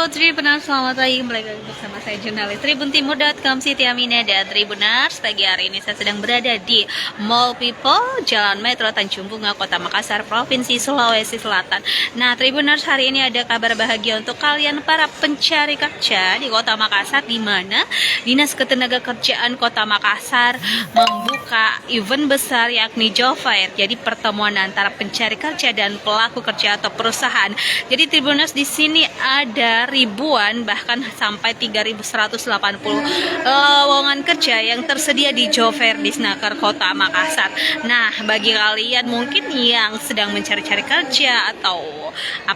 Tribuners, selamat pagi, kembali lagi bersama saya jurnalis tribuntimur.com Siti Aminah. Dan Tribuners, pagi hari ini saya sedang berada di Mall People, Jalan Metro Tanjung Bunga, Kota Makassar, Provinsi Sulawesi Selatan. Nah, Tribuners, hari ini ada kabar bahagia untuk kalian para pencari kerja di Kota Makassar, di mana Dinas Ketenagakerjaan Kota Makassar membuka event besar yakni Job Fair. Jadi pertemuan antara pencari kerja dan pelaku kerja atau perusahaan. Jadi Tribuners, di sini ada ribuan bahkan sampai 3.180 lowongan kerja yang tersedia di Job Fair di Snaker Kota Makassar. Nah, bagi kalian mungkin yang sedang mencari-cari kerja atau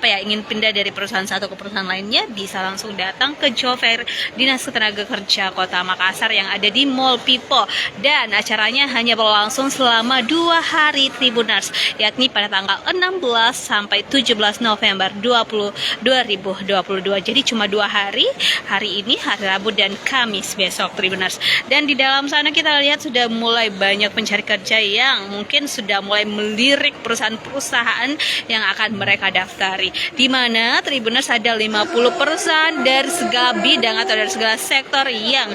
ingin pindah dari perusahaan satu ke perusahaan lainnya, bisa langsung datang ke Job Fair Dinas Ketenagakerjaan Kota Makassar yang ada di Mall People. Dan acaranya hanya berlangsung selama 2 hari Tribuners, yakni pada tanggal 16 sampai 17 November 2022. Jadi cuma 2 hari, hari ini, hari Rabu dan Kamis besok Tribuners. Dan di dalam sana kita lihat sudah mulai banyak pencari kerja yang mungkin sudah mulai melirik perusahaan-perusahaan yang akan mereka daftari. Di mana Tribuners ada 50 perusahaan dari segala bidang atau dari segala sektor yang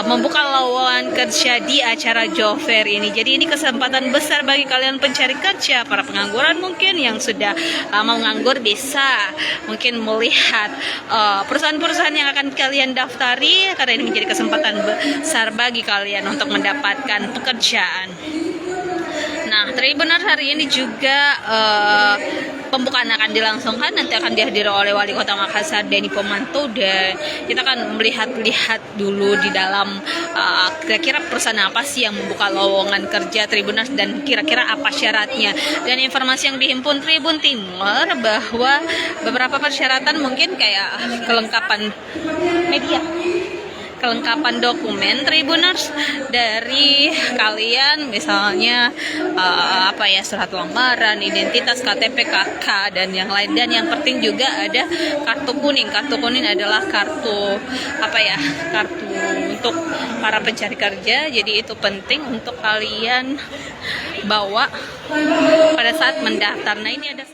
membuka lowongan kerja di acara Job Fair ini. Jadi ini kesempatan besar bagi kalian pencari kerja, para pengangguran mungkin yang sudah mau nganggur bisa mungkin melihat perusahaan-perusahaan yang akan kalian daftari, karena ini menjadi kesempatan besar bagi kalian untuk mendapatkan pekerjaan. Nah, Tribuners, hari ini juga pembukaan akan dilangsungkan, nanti akan dihadiri oleh Wali Kota Makassar Denny Pomanto, dan kita akan melihat-lihat dulu di dalam kira-kira perusahaan apa sih yang membuka lowongan kerja Tribuners dan kira-kira apa syaratnya. Dan informasi yang dihimpun Tribun Timur bahwa beberapa persyaratan mungkin kayak kelengkapan media, kelengkapan dokumen Tribuners dari kalian, misalnya surat lamaran, identitas, KTP, KK, dan yang lain. Dan yang penting juga ada kartu kuning. Kartu kuning adalah kartu kartu untuk para pencari kerja. Jadi itu penting untuk kalian bawa pada saat mendaftar. Nah, ini ada